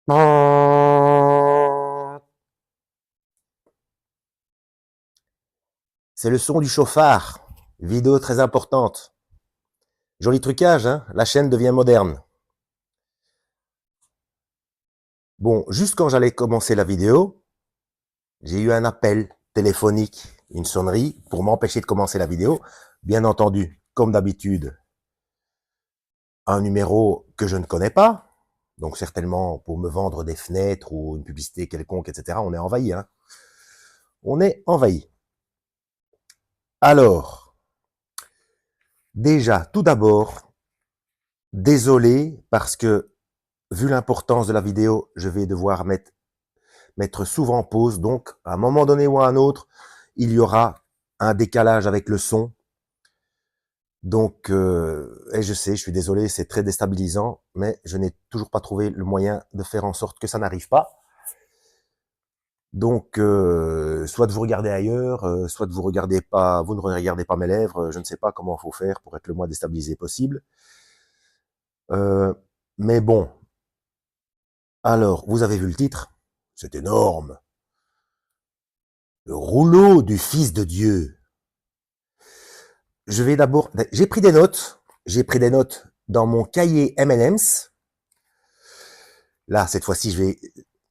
C'est le son du chauffard. Vidéo très importante. Joli trucage, hein? La chaîne devient moderne. Bon, juste quand j'allais commencer la vidéo, j'ai eu un appel téléphonique, une sonnerie, pour m'empêcher de commencer la vidéo. Bien entendu, comme d'habitude, un numéro que je ne connais pas, donc certainement pour me vendre des fenêtres ou une publicité quelconque, etc. On est envahi, hein? On est envahi. Alors, déjà, tout d'abord, désolé parce que, vu l'importance de la vidéo, je vais devoir mettre souvent en pause. Donc, à un moment donné ou à un autre, il y aura un décalage avec le son. Donc, et je sais, je suis désolé, c'est très déstabilisant, mais je n'ai toujours pas trouvé le moyen de faire en sorte que ça n'arrive pas. Donc, soit vous regardez ailleurs, soit vous regardez pas, vous ne regardez pas mes lèvres, je ne sais pas comment il faut faire pour être le moins déstabilisé possible. Euh, mais bon, alors, vous avez vu le titre? C'est énorme. Le rouleau du Fils de Dieu. Je vais d'abord, j'ai pris des notes. J'ai pris des notes dans mon cahier M&M's. Là, cette fois-ci,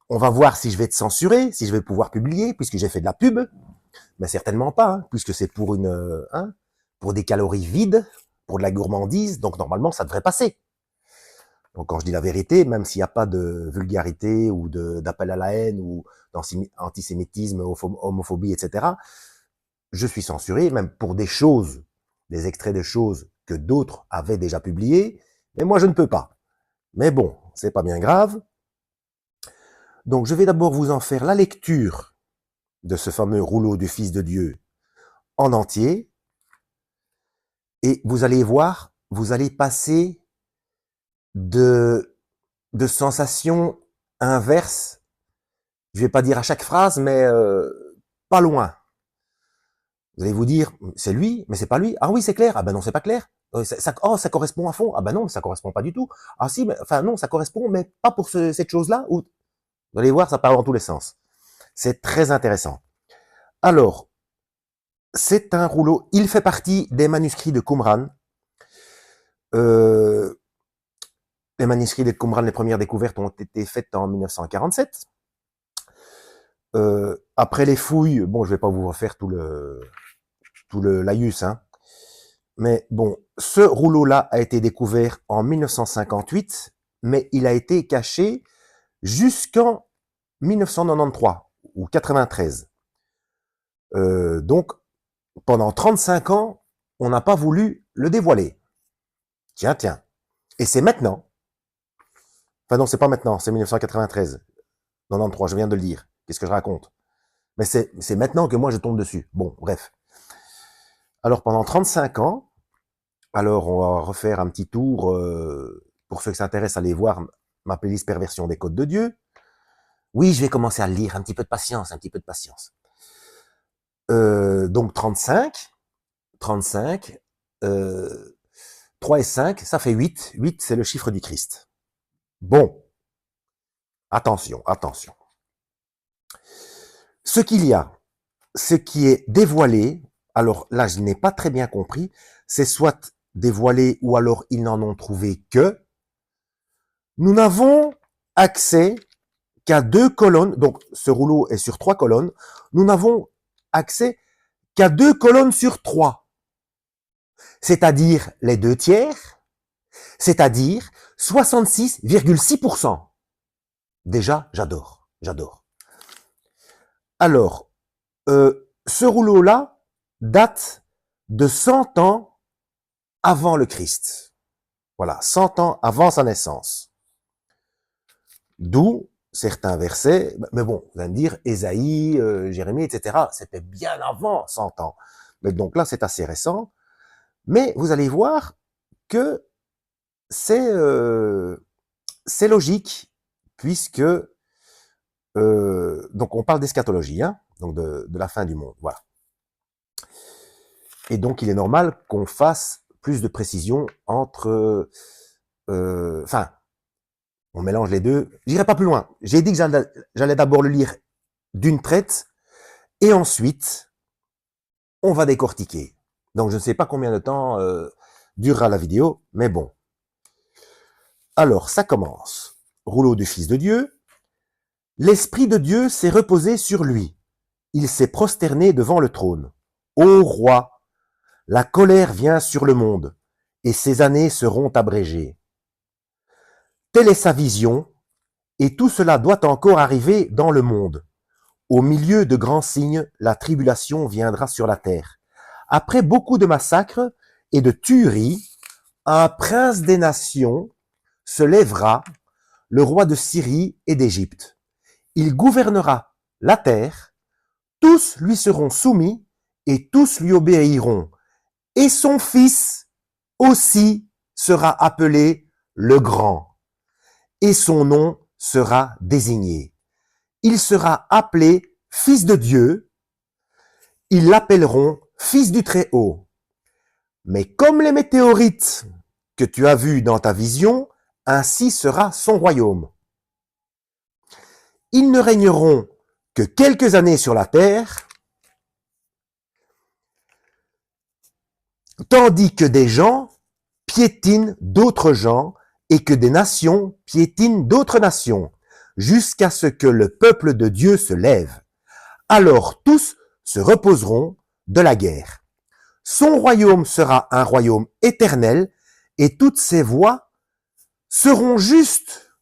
on va voir si je vais être censuré, si je vais pouvoir publier, puisque j'ai fait de la pub. Mais certainement pas, hein, puisque c'est pour pour des calories vides, pour de la gourmandise. Donc, normalement, ça devrait passer. Donc, quand je dis la vérité, même s'il n'y a pas de vulgarité ou d'appel à la haine ou d'antisémitisme, homophobie, etc., je suis censuré, même pour des choses, des extraits de choses que d'autres avaient déjà publiées, mais moi je ne peux pas. Mais bon, c'est pas bien grave. Donc je vais d'abord vous en faire la lecture de ce fameux rouleau du Fils de Dieu en entier, et vous allez voir, vous allez passer de, de sensations inverses, je vais pas dire à chaque phrase, mais pas loin. Vous allez vous dire, c'est lui, mais c'est pas lui. Ah oui, c'est clair. Ah ben non, c'est pas clair. Ça correspond à fond. Ah ben non, ça correspond pas du tout. Ah si, mais, enfin non, ça correspond, mais pas pour cette chose-là. Vous allez voir, ça part dans tous les sens. C'est très intéressant. Alors, c'est un rouleau. Il fait partie des manuscrits de Qumran. Euh, les manuscrits de Qumran, les premières découvertes ont été faites en 1947. Après les fouilles, bon, je vais pas vous refaire tout le laïus, hein. Mais bon, ce rouleau-là a été découvert en 1958, mais il a été caché jusqu'en 1993 ou 93. Donc, pendant 35 ans, on n'a pas voulu le dévoiler. Tiens, tiens. Et c'est maintenant. Enfin non, c'est pas maintenant, c'est 1993. 93, je viens de le dire. Qu'est-ce que je raconte? Mais c'est maintenant que moi je tombe dessus. Bon, bref. Alors pendant 35 ans, alors on va refaire un petit tour, pour ceux qui s'intéressent, allez voir ma playlist Perversion des Codes de Dieu. Oui, je vais commencer à le lire, un petit peu de patience, un petit peu de patience. Donc 35, 3 et 5, ça fait 8. 8, c'est le chiffre du Christ. Bon, attention, attention. Ce qu'il y a, ce qui est dévoilé, alors là, je n'ai pas très bien compris, c'est soit dévoilé ou alors ils n'en ont trouvé que. Nous n'avons accès qu'à 2 colonnes, donc ce rouleau est sur 3 colonnes, nous n'avons accès qu'à 2 colonnes sur 3, c'est-à-dire les 2 tiers, c'est-à-dire 66,6%. Déjà, j'adore, j'adore. Alors, ce rouleau-là date de 100 ans avant le Christ. Voilà, 100 ans avant sa naissance. D'où certains versets, mais bon, vous allez me dire, Ésaïe, Jérémie, etc., c'était bien avant 100 ans. Mais donc là, c'est assez récent. Mais vous allez voir que c'est logique, puisque donc on parle d'eschatologie, hein, donc de la fin du monde, voilà. Et donc il est normal qu'on fasse plus de précision entre, enfin, On mélange les deux. J'irai pas plus loin. J'ai dit que j'allais d'abord le lire d'une traite, et ensuite, on va décortiquer. Donc, je ne sais pas combien de temps durera la vidéo, mais bon. Alors, ça commence. Rouleau du Fils de Dieu. L'Esprit de Dieu s'est reposé sur lui. Il s'est prosterné devant le trône. Ô roi, la colère vient sur le monde, et ses années seront abrégées. Telle est sa vision, et tout cela doit encore arriver dans le monde. Au milieu de grands signes, la tribulation viendra sur la terre. Après beaucoup de massacres et de tueries, un prince des nations se lèvera, le roi de Syrie et d'Égypte. Il gouvernera la terre, tous lui seront soumis et tous lui obéiront. Et son fils aussi sera appelé le Grand, et son nom sera désigné. Il sera appelé Fils de Dieu, ils l'appelleront Fils du Très-Haut. Mais comme les météorites que tu as vues dans ta vision, ainsi sera son royaume. Ils ne régneront que quelques années sur la terre, tandis que des gens piétinent d'autres gens et que des nations piétinent d'autres nations, jusqu'à ce que le peuple de Dieu se lève. Alors tous se reposeront de la guerre. Son royaume sera un royaume éternel et toutes ses voies seront justes.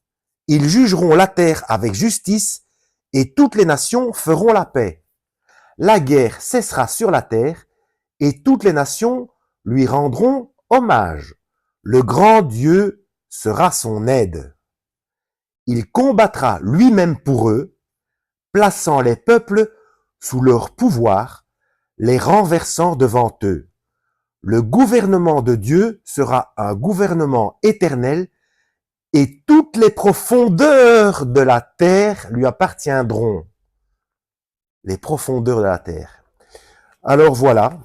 Ils jugeront la terre avec justice et toutes les nations feront la paix. La guerre cessera sur la terre et toutes les nations lui rendront hommage. Le grand Dieu sera son aide. Il combattra lui-même pour eux, plaçant les peuples sous leur pouvoir, les renversant devant eux. Le gouvernement de Dieu sera un gouvernement éternel et toutes les profondeurs de la terre lui appartiendront. Les profondeurs de la terre. Alors voilà,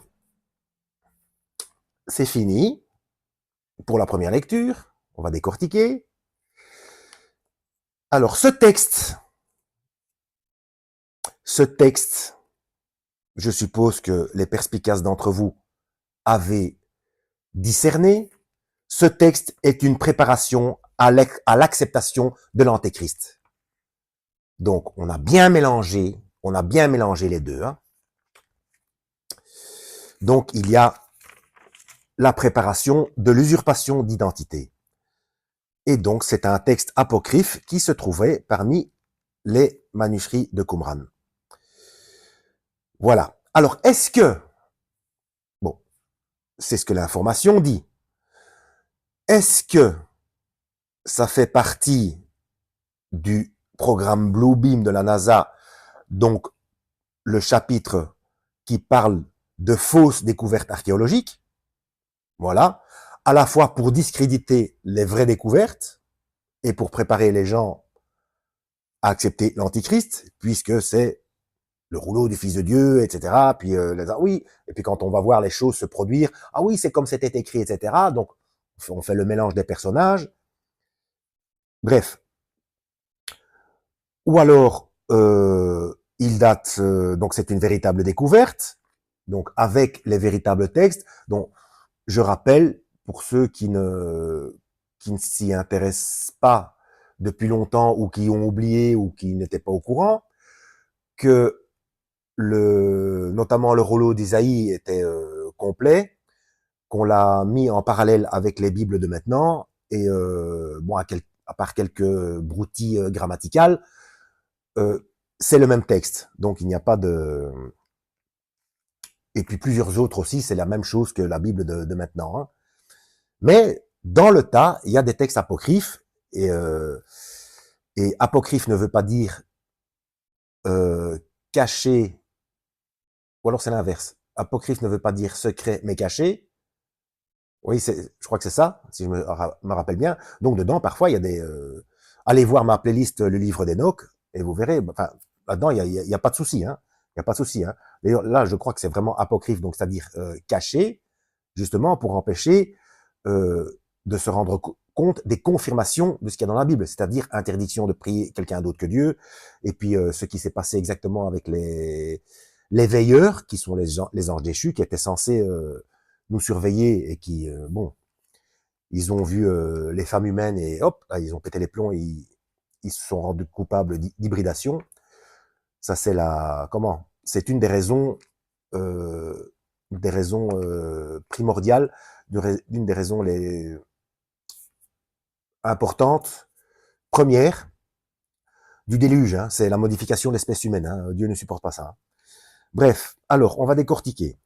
c'est fini pour la première lecture. On va décortiquer. Alors ce texte, je suppose que les perspicaces d'entre vous avaient discerné. Ce texte est une préparation à l'acceptation de l'Antéchrist. Donc, on a bien mélangé les deux. Hein. Donc, il y a la préparation de l'usurpation d'identité. Et donc, c'est un texte apocryphe qui se trouvait parmi les manuscrits de Qumran. Voilà. Alors, est-ce que, bon, c'est ce que l'information dit. Est-ce que ça fait partie du programme Bluebeam de la NASA, donc le chapitre qui parle de fausses découvertes archéologiques, voilà, à la fois pour discréditer les vraies découvertes et pour préparer les gens à accepter l'Antichrist, puisque c'est le rouleau du Fils de Dieu, etc. Puis oui, et puis quand on va voir les choses se produire, ah oui, c'est comme c'était écrit, etc. Donc on fait le mélange des personnages. Bref. Ou alors, il date, donc c'est une véritable découverte, donc avec les véritables textes. Donc, je rappelle, pour ceux qui ne s'y intéressent pas depuis longtemps ou qui ont oublié ou qui n'étaient pas au courant, que notamment le rouleau d'Isaïe était complet, qu'on l'a mis en parallèle avec les Bibles de maintenant, et bon, à part quelques broutilles grammaticales, c'est le même texte, donc il n'y a pas de... Et puis plusieurs autres aussi, c'est la même chose que la Bible de maintenant. Hein. Mais dans le tas, il y a des textes apocryphes, et apocryphe ne veut pas dire caché, ou alors c'est l'inverse. Apocryphe ne veut pas dire secret, mais caché. Oui, je crois que c'est ça, si je me rappelle bien. Donc dedans, parfois, il y a des... allez voir ma playlist Le Livre d'Enoch, et vous verrez, enfin, là-dedans, il y a pas de souci, hein. Il n'y a pas de souci. Hein. D'ailleurs, là, je crois que c'est vraiment apocryphe, donc c'est-à-dire caché, justement pour empêcher de se rendre compte des confirmations de ce qu'il y a dans la Bible, c'est-à-dire interdiction de prier quelqu'un d'autre que Dieu, et puis ce qui s'est passé exactement avec les veilleurs, qui sont les anges déchus, qui étaient censés nous surveiller, et qui, bon, ils ont vu les femmes humaines, et hop, là, ils ont pété les plombs, et ils se sont rendus coupables d'hybridation. Ça, c'est comment? C'est une des raisons primordiales, d'une des raisons les importantes, premières, du déluge, hein, c'est la modification de l'espèce humaine. Hein, Dieu ne supporte pas ça. Hein. Bref, alors, on va décortiquer.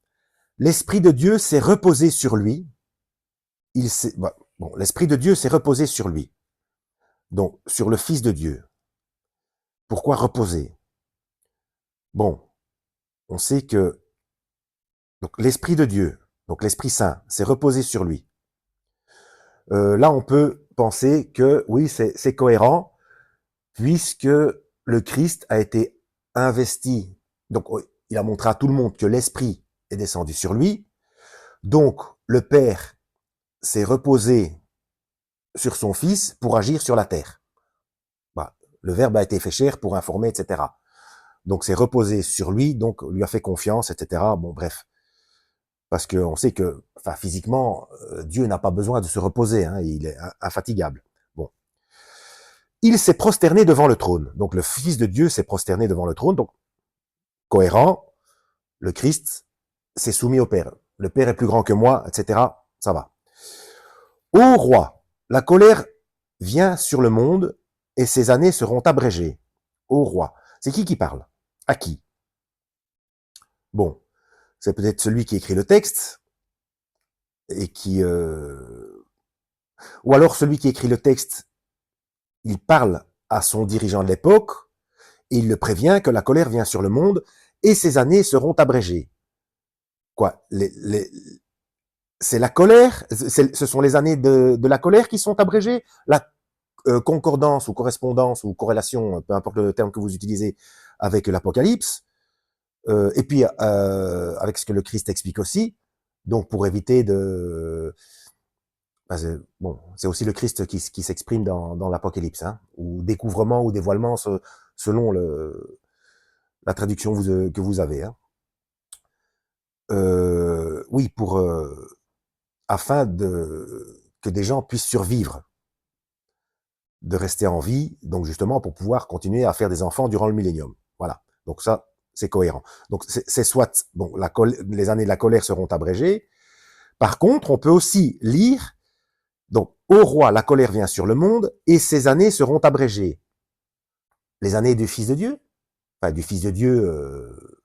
L'Esprit de Dieu s'est reposé sur lui. Bon, l'Esprit de Dieu s'est reposé sur lui. Donc, sur le Fils de Dieu. Pourquoi reposer? Bon, on sait que donc l'Esprit de Dieu, donc l'Esprit Saint, s'est reposé sur lui. Là, on peut penser que oui, c'est cohérent, puisque le Christ a été investi. Donc, il a montré à tout le monde que l'Esprit est descendu sur lui. Donc, le Père s'est reposé sur son Fils pour agir sur la terre. Bah, le Verbe a été fait chair pour informer, etc. Donc, c'est reposé sur lui, donc lui a fait confiance, etc. Bon, bref. Parce qu'on sait que, enfin, physiquement, Dieu n'a pas besoin de se reposer, hein, il est infatigable. Bon. Il s'est prosterné devant le trône. Donc, le Fils de Dieu s'est prosterné devant le trône. Donc, cohérent, le Christ s'est soumis au Père. Le Père est plus grand que moi, etc. Ça va. Ô roi, la colère vient sur le monde et ses années seront abrégées. Ô roi. C'est qui parle? À qui? Bon, c'est peut-être celui qui écrit le texte et qui... Ou alors celui qui écrit le texte, il parle à son dirigeant de l'époque et il le prévient que la colère vient sur le monde et ses années seront abrégées. Quoi? C'est la colère? Ce sont les années de la colère qui sont abrégées? La concordance ou correspondance ou corrélation, peu importe le terme que vous utilisez, avec l'Apocalypse, et puis avec ce que le Christ explique aussi, donc pour éviter de... Bon, c'est aussi le Christ qui s'exprime dans l'Apocalypse, hein, ou découvrement ou dévoilement selon la traduction que vous avez. Hein. Oui, afin que des gens puissent survivre, de rester en vie, donc justement pour pouvoir continuer à faire des enfants durant le millénium. Voilà. Donc ça, c'est cohérent. Donc c'est soit, bon, les années de la colère seront abrégées. Par contre, on peut aussi lire, donc, ô roi, la colère vient sur le monde et ses années seront abrégées. Les années du Fils de Dieu, enfin du Fils de Dieu,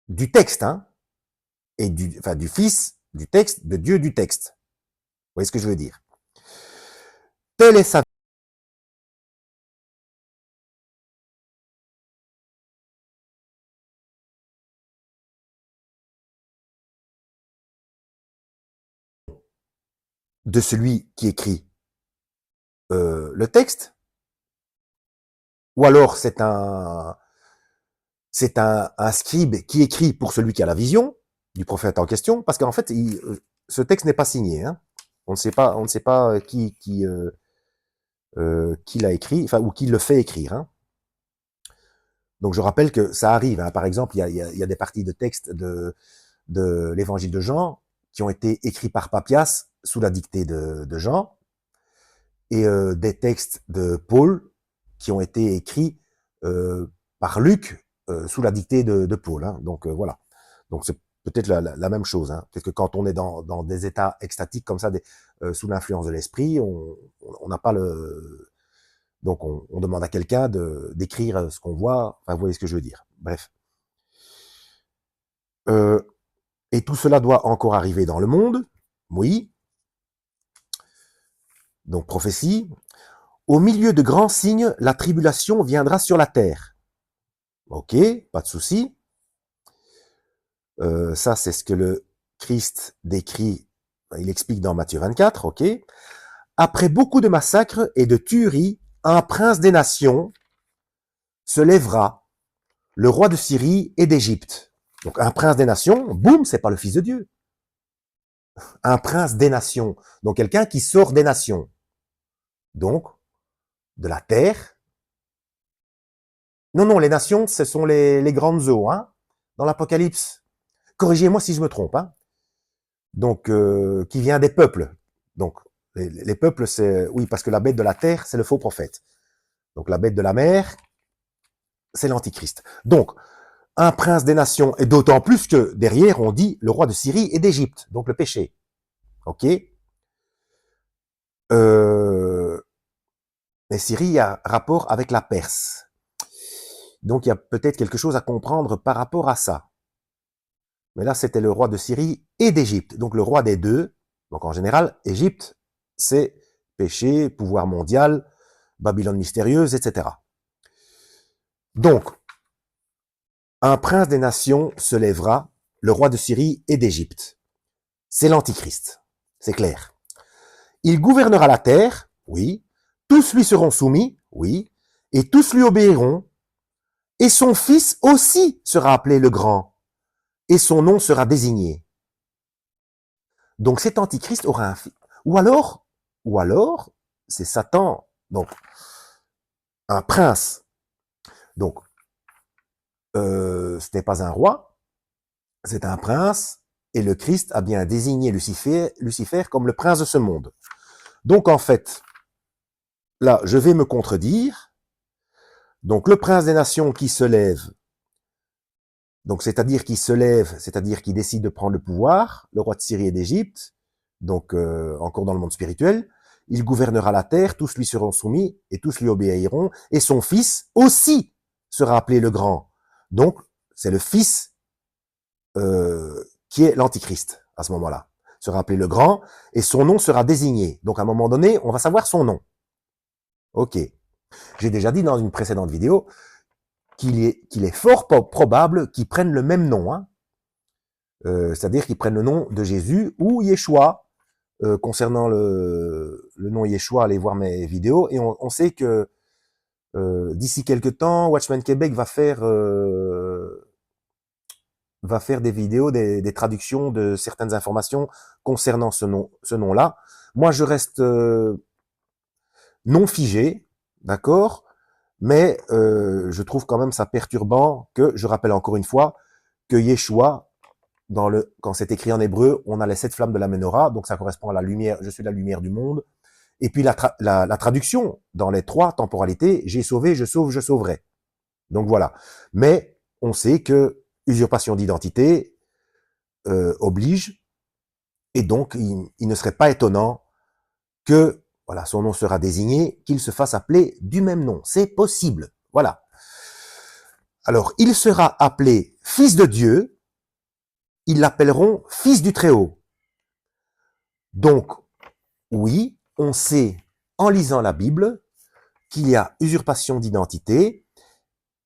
du texte, hein, et du Fils du texte, de Dieu du texte. Vous voyez ce que je veux dire? Telle est sa de celui qui écrit le texte, ou alors c'est un scribe qui écrit pour celui qui a la vision du prophète en question, parce qu'en fait, ce texte n'est pas signé. Hein. On ne sait pas qui l'a écrit, enfin, ou qui le fait écrire. Hein. Donc je rappelle que ça arrive. Hein. Par exemple, il y a des parties de texte de l'évangile de Jean qui ont été écrits par Papias sous la dictée de Jean, et des textes de Paul qui ont été écrits par Luc sous la dictée de Paul. Hein. Donc voilà. Donc c'est peut-être la même chose. Hein. Peut-être que quand on est dans des états extatiques comme ça, sous l'influence de l'esprit, on n'a pas le... Donc on demande à quelqu'un d'écrire ce qu'on voit. Enfin, vous voyez ce que je veux dire. Bref. Et tout cela doit encore arriver dans le monde. Oui. Donc prophétie. Au milieu de grands signes, la tribulation viendra sur la terre. Ok, pas de souci. Ça, c'est ce que le Christ décrit, il explique dans Matthieu 24, ok. Après beaucoup de massacres et de tueries, un prince des nations se lèvera, le roi de Syrie et d'Égypte. Donc un prince des nations, boum, c'est pas le Fils de Dieu. un prince des nations, donc quelqu'un qui sort des nations, donc de la terre. Non, non, les nations, ce sont les grandes eaux, hein, dans l'Apocalypse. Corrigez-moi si je me trompe, hein. Donc, qui vient des peuples. Donc, les peuples, c'est, oui, parce que la bête de la terre, c'est le faux prophète. Donc, la bête de la mer, c'est l'antichrist. Donc, un prince des nations, et d'autant plus que derrière, on dit le roi de Syrie et d'Égypte, donc le péché. Ok. Mais Syrie a rapport avec la Perse. Donc, il y a peut-être quelque chose à comprendre par rapport à ça. Mais là, c'était le roi de Syrie et d'Égypte, donc le roi des deux. Donc, en général, Égypte, c'est péché, pouvoir mondial, Babylone mystérieuse, etc. Donc, un prince des nations se lèvera, le roi de Syrie et d'Égypte. C'est l'antichrist, c'est clair. Il gouvernera la terre, oui. Tous lui seront soumis, oui. Et tous lui obéiront. Et son fils aussi sera appelé le grand. Et son nom sera désigné. Donc cet antichrist aura un fils. Ou alors, c'est Satan, donc un prince. Donc, ce n'est pas un roi, c'est un prince, et le Christ a bien désigné Lucifer comme le prince de ce monde. Donc en fait, là, je vais me contredire. Donc le prince des nations qui se lève, donc c'est-à-dire qui se lève, c'est-à-dire qui décide de prendre le pouvoir, le roi de Syrie et d'Égypte, donc encore dans le monde spirituel, il gouvernera la terre, tous lui seront soumis et tous lui obéiront, et son fils aussi sera appelé le grand. Donc c'est le fils qui est l'antichrist à ce moment-là, sera appelé le grand, et son nom sera désigné. Donc à un moment donné, on va savoir son nom. Ok. J'ai déjà dit dans une précédente vidéo qu'il est fort probable qu'ils prennent le même nom, hein. C'est-à-dire qu'ils prennent le nom de Jésus ou Yeshua. Concernant le nom Yeshua, allez voir mes vidéos, et on sait que d'ici quelques temps, Watchman Québec va faire des vidéos, des traductions de certaines informations concernant ce nom-là. Moi, je reste non figé, d'accord, mais je trouve quand même ça perturbant que, je rappelle encore une fois, que Yeshua, quand c'est écrit en hébreu, on a les 7 flammes de la menorah, donc ça correspond à la lumière, je suis la lumière du monde. Et puis la traduction, dans les 3 temporalités, j'ai sauvé, je sauve, je sauverai. Donc voilà. Mais on sait que usurpation d'identité oblige, et donc il ne serait pas étonnant que voilà, son nom sera désigné, qu'il se fasse appeler du même nom. C'est possible. Voilà. Alors, il sera appelé fils de Dieu, ils l'appelleront fils du Très-Haut. Donc, oui, on sait, en lisant la Bible, qu'il y a usurpation d'identité,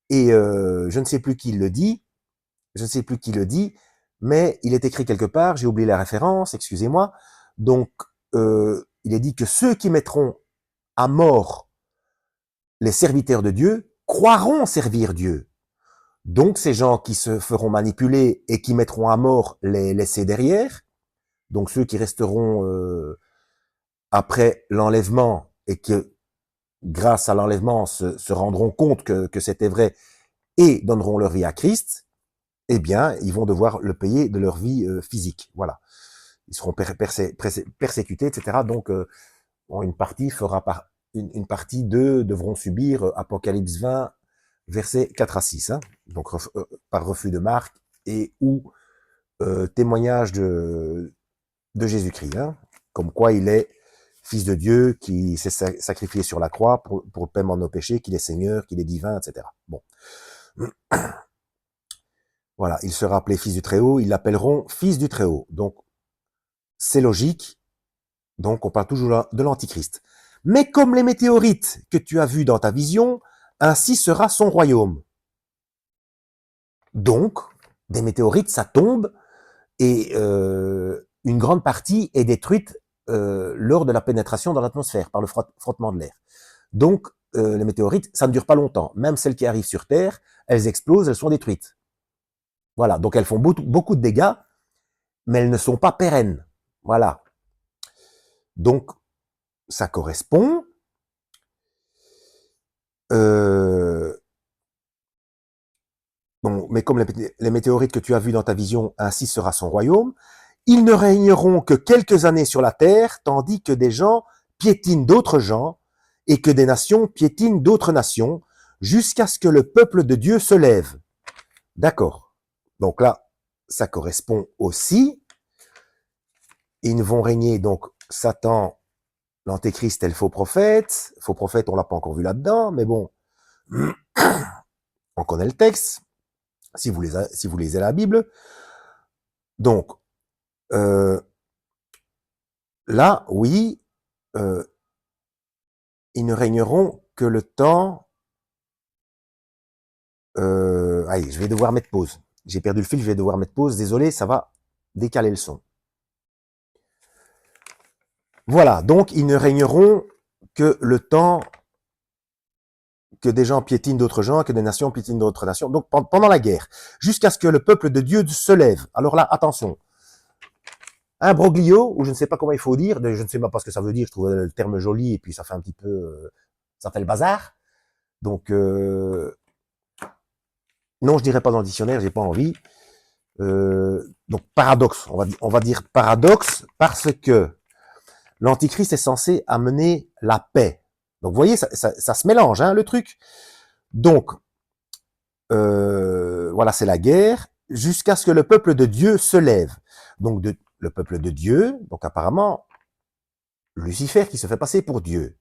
et je ne sais plus qui le dit, mais il est écrit quelque part, j'ai oublié la référence, excusez-moi. Donc, il est dit que ceux qui mettront à mort les serviteurs de Dieu croiront servir Dieu. Donc, ces gens qui se feront manipuler et qui mettront à mort les laissés derrière, donc ceux qui resteront après l'enlèvement et que, grâce à l'enlèvement, se rendront compte que c'était vrai et donneront leur vie à Christ, eh bien, ils vont devoir le payer de leur vie physique. Voilà. Ils seront persécutés, etc. Donc, une partie une partie d'eux devront subir Apocalypse 20, versets 4 à 6, hein, donc par refus de marque et ou témoignage de Jésus-Christ, hein, comme quoi il est fils de Dieu, qui s'est sacrifié sur la croix pour le paiement de nos péchés, qu'il est Seigneur, qu'il est divin, etc. Bon. Voilà, il sera appelé fils du Très-Haut, ils l'appelleront fils du Très-Haut. Donc, c'est logique. Donc, on parle toujours de l'Antichrist. Mais comme les météorites que tu as vues dans ta vision, ainsi sera son royaume. Donc, des météorites, ça tombe, et une grande partie est détruite lors de la pénétration dans l'atmosphère, par le frottement de l'air. Donc, les météorites, ça ne dure pas longtemps. Même celles qui arrivent sur Terre, elles explosent, elles sont détruites. Voilà, donc elles font beaucoup de dégâts, mais elles ne sont pas pérennes. Voilà. Donc, ça correspond. Bon, mais comme les météorites que tu as vues dans ta vision, ainsi sera son royaume. Ils ne régneront que quelques années sur la terre, tandis que des gens piétinent d'autres gens, et que des nations piétinent d'autres nations, jusqu'à ce que le peuple de Dieu se lève. D'accord. Donc là, ça correspond aussi. Ils vont régner, donc, Satan, l'antéchrist et le faux prophète. Faux prophète, on l'a pas encore vu là-dedans, mais bon, on connaît le texte, si vous lisez la Bible. Donc, là, oui, ils ne régneront que le temps... allez, je vais devoir mettre pause. J'ai perdu le fil, je vais devoir mettre pause. Désolé, ça va décaler le son. Voilà, donc ils ne régneront que le temps que des gens piétinent d'autres gens, que des nations piétinent d'autres nations. Donc pendant la guerre, jusqu'à ce que le peuple de Dieu se lève. Alors là, attention. Un broglio, ou je ne sais pas comment il faut dire, je ne sais pas ce que ça veut dire, je trouve le terme joli, et puis ça fait un petit peu... ça fait le bazar. Donc, non, je dirais pas dans le dictionnaire, j'ai pas envie. Donc paradoxe, on va dire paradoxe, parce que l'antichrist est censé amener la paix. Donc vous voyez, ça se mélange, hein, le truc. Donc, voilà, c'est la guerre, jusqu'à ce que le peuple de Dieu se lève. Donc le peuple de Dieu, donc apparemment, Lucifer qui se fait passer pour Dieu.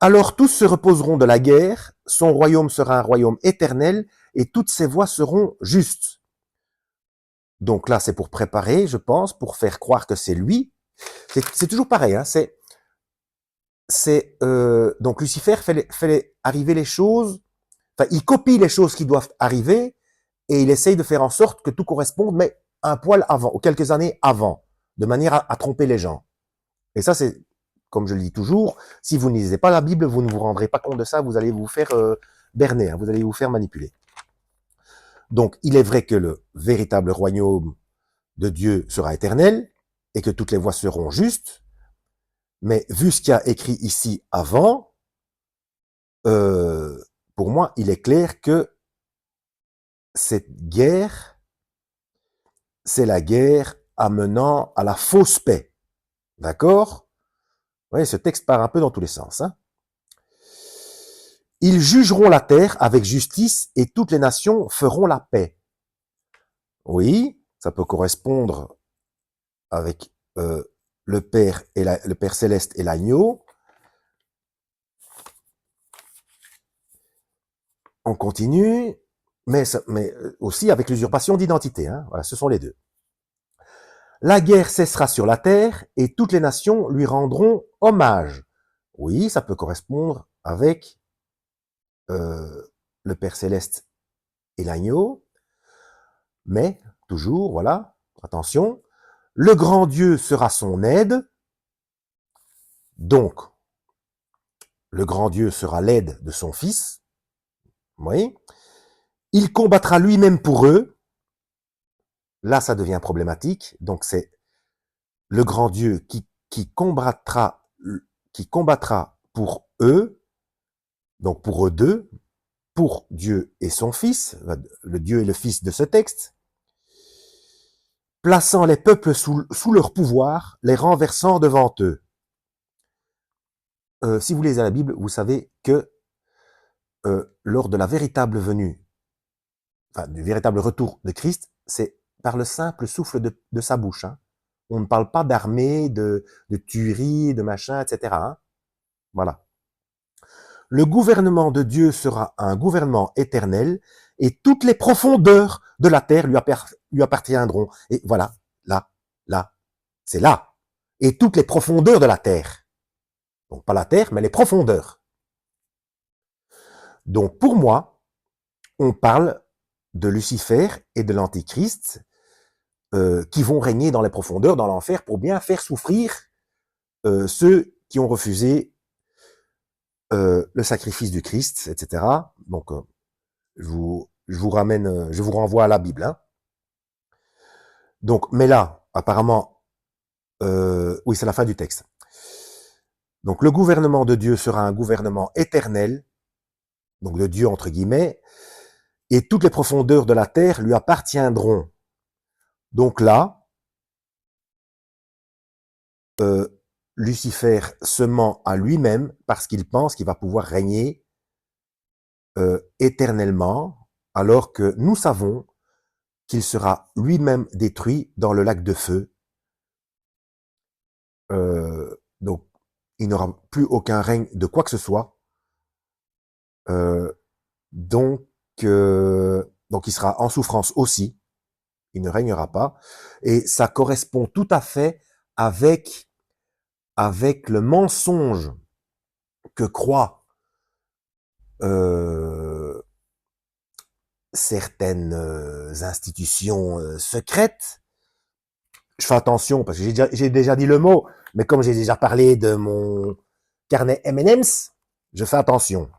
Alors tous se reposeront de la guerre, son royaume sera un royaume éternel, et toutes ses voies seront justes. Donc là, c'est pour préparer, je pense, pour faire croire que c'est lui. C'est toujours pareil, hein, donc Lucifer fait arriver les choses, enfin, il copie les choses qui doivent arriver, et il essaye de faire en sorte que tout corresponde, mais un poil avant, ou quelques années avant, de manière à tromper les gens. Et ça, c'est, comme je le dis toujours, si vous ne lisez pas la Bible, vous ne vous rendrez pas compte de ça, vous allez vous faire berner, hein, vous allez vous faire manipuler. Donc, il est vrai que le véritable royaume de Dieu sera éternel, et que toutes les voies seront justes, mais vu ce qu'il y a écrit ici avant, pour moi, il est clair que cette guerre, c'est la guerre amenant à la fausse paix. D'accord? Vous voyez, ce texte part un peu dans tous les sens. Hein. Ils jugeront la terre avec justice et toutes les nations feront la paix. Oui, ça peut correspondre avec le Père Céleste et l'agneau. On continue, mais aussi avec l'usurpation d'identité. Hein. Voilà, ce sont les deux. La guerre cessera sur la terre et toutes les nations lui rendront hommage. Oui, ça peut correspondre avec le Père Céleste et l'agneau, mais toujours, voilà, attention, le grand Dieu sera son aide, donc le grand Dieu sera l'aide de son Fils, oui, il combattra lui-même pour eux, là ça devient problématique, donc c'est le grand Dieu qui combattra pour eux, donc pour eux deux, pour Dieu et son Fils, le Dieu et le Fils de ce texte, plaçant les peuples sous leur pouvoir, les renversant devant eux. Si vous lisez la Bible, vous savez que lors de la véritable venue, enfin, du véritable retour de Christ, c'est par le simple souffle de sa bouche. Hein. On ne parle pas d'armée, de tuerie, de machin, etc. Hein. Voilà. Le gouvernement de Dieu sera un gouvernement éternel et toutes les profondeurs de la terre lui appartiendront. Et voilà, là, c'est là. Et toutes les profondeurs de la terre. Donc pas la terre, mais les profondeurs. Donc pour moi, on parle de Lucifer et de l'Antichrist qui vont régner dans les profondeurs, dans l'enfer, pour bien faire souffrir ceux qui ont refusé le sacrifice du Christ, etc. Donc je vous renvoie à la Bible. Hein. Donc, mais là, apparemment, oui, c'est la fin du texte. Donc le gouvernement de Dieu sera un gouvernement éternel, donc de Dieu entre guillemets, et toutes les profondeurs de la terre lui appartiendront. Donc là, Lucifer se ment à lui-même parce qu'il pense qu'il va pouvoir régner éternellement, alors que nous savons qu'il sera lui-même détruit dans le lac de feu. Donc, il n'aura plus aucun règne de quoi que ce soit. Donc, il sera en souffrance aussi. Il ne régnera pas. Et ça correspond tout à fait avec le mensonge que croient certaines institutions secrètes. Je fais attention parce que j'ai déjà dit le mot, mais comme j'ai déjà parlé de mon carnet M&M's, je fais attention.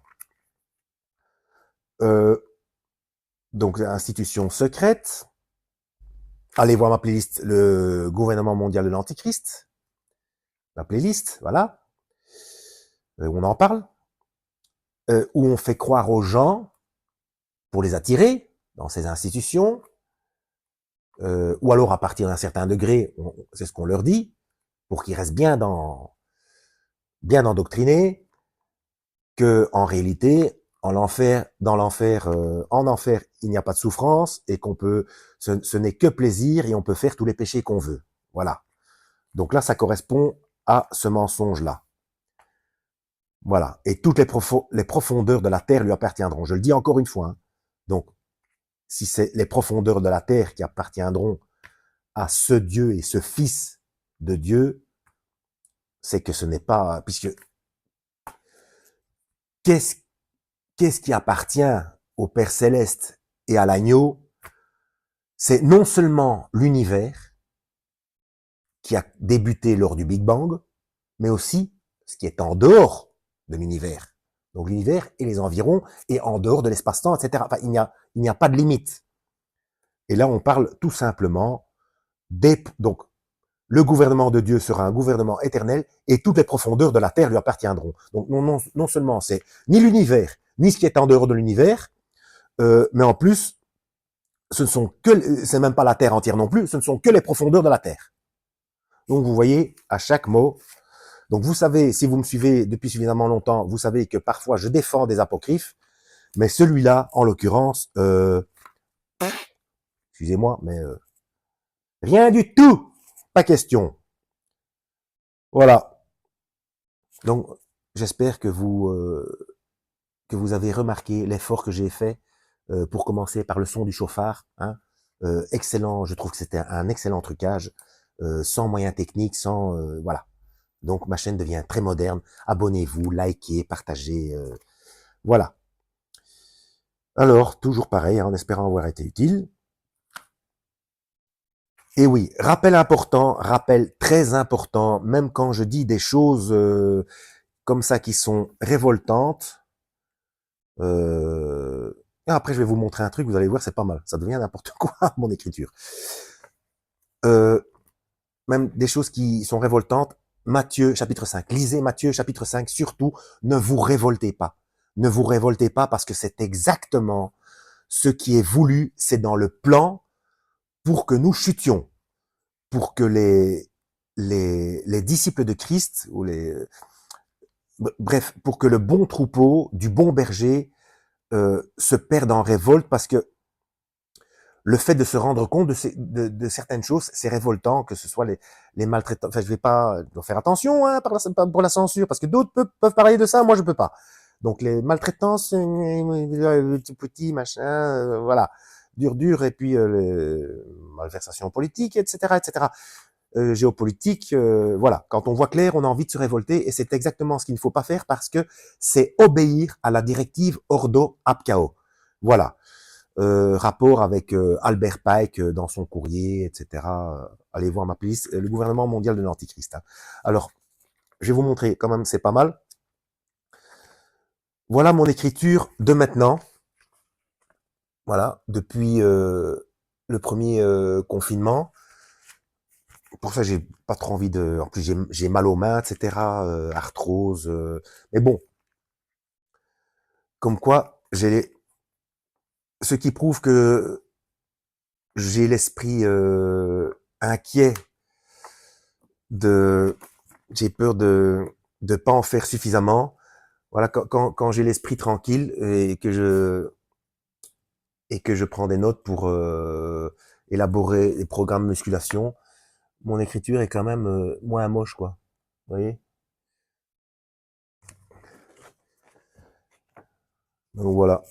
Donc, institution secrète. Allez voir ma playlist, le gouvernement mondial de l'Antichrist. La playlist, voilà. Où on en parle. Où on fait croire aux gens, pour les attirer dans ces institutions, ou alors à partir d'un certain degré, c'est ce qu'on leur dit, pour qu'ils restent bien endoctrinés, que en réalité, en enfer, il n'y a pas de souffrance et qu'on peut, ce n'est que plaisir et on peut faire tous les péchés qu'on veut. Voilà. Donc là, ça correspond à ce mensonge-là. Voilà. Et toutes les profondeurs de la terre lui appartiendront. Je le dis encore une fois. Hein. Donc, si c'est les profondeurs de la terre qui appartiendront à ce Dieu et ce Fils de Dieu, c'est que ce n'est pas, puisque qu'est-ce qui appartient au Père Céleste et à l'agneau? C'est non seulement l'univers qui a débuté lors du Big Bang, mais aussi ce qui est en dehors de l'univers. Donc l'univers et les environs et en dehors de l'espace-temps, etc. Enfin, il n'y a pas de limite. Et là, on parle tout simplement donc, le gouvernement de Dieu sera un gouvernement éternel et toutes les profondeurs de la terre lui appartiendront. Donc non seulement c'est ni l'univers, ni ce qui est en dehors de l'univers, mais en plus, c'est même pas la terre entière non plus, ce ne sont que les profondeurs de la terre. Donc vous voyez, à chaque mot, donc vous savez, si vous me suivez depuis suffisamment longtemps, vous savez que parfois je défends des apocryphes, mais celui-là, en l'occurrence, excusez-moi, mais rien du tout, pas question. Voilà. Donc j'espère que vous avez remarqué l'effort que j'ai fait pour commencer par le son du chauffard. Hein. Excellent, je trouve que c'était un excellent trucage, sans moyens techniques, sans voilà. Donc ma chaîne devient très moderne. Abonnez-vous, likez, partagez, voilà. Alors toujours pareil, hein, en espérant avoir été utile. Et oui, rappel très important, même quand je dis des choses comme ça qui sont révoltantes. Après, je vais vous montrer un truc, vous allez voir, c'est pas mal. Ça devient n'importe quoi, mon écriture. Même des choses qui sont révoltantes. Matthieu, chapitre 5. Lisez Matthieu, chapitre 5. Surtout, ne vous révoltez pas. Ne vous révoltez pas parce que c'est exactement ce qui est voulu. C'est dans le plan pour que nous chutions. Pour que les disciples de Christ, ou bref, pour que le bon troupeau du bon berger se perdent en révolte, parce que le fait de se rendre compte de certaines choses, c'est révoltant, que ce soit les maltraitants. Enfin, je dois faire attention hein, pour la censure, parce que d'autres peuvent parler de ça, moi je peux pas. Donc les maltraitances, petit machin, voilà, dur, et puis malversation politique, etc., etc. Géopolitique, voilà. Quand on voit clair, on a envie de se révolter, et c'est exactement ce qu'il ne faut pas faire, parce que c'est obéir à la directive Ordo Abchao. Voilà. Rapport avec Albert Pike dans son courrier, etc. Allez voir ma playlist, le gouvernement mondial de l'Antichrist. Hein. Alors, je vais vous montrer, quand même, c'est pas mal. Voilà mon écriture de maintenant. Voilà, depuis le premier confinement. pour ça, j'ai pas trop envie de... En plus, j'ai mal aux mains, etc. Arthrose. Mais bon, comme quoi, ce qui prouve que j'ai l'esprit inquiet de... J'ai peur de pas en faire suffisamment. Voilà, quand j'ai l'esprit tranquille et que je prends des notes pour élaborer des programmes de musculation, mon écriture est quand même moins moche, quoi. Vous voyez? Donc voilà.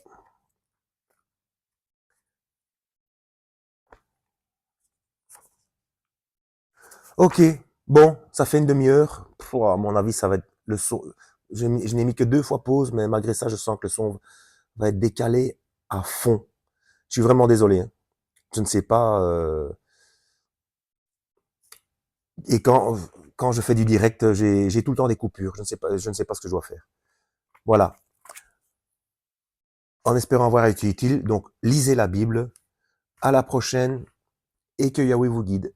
Ok, bon, ça fait une demi-heure. À mon avis, ça va être le son. Je n'ai mis que 2 fois pause, mais malgré ça, je sens que le son va être décalé à fond. Je suis vraiment désolé, hein. Je ne sais pas. Et quand je fais du direct, j'ai tout le temps des coupures. Je ne sais pas ce que je dois faire. Voilà. En espérant avoir été utile, donc lisez la Bible. À la prochaine et que Yahweh vous guide.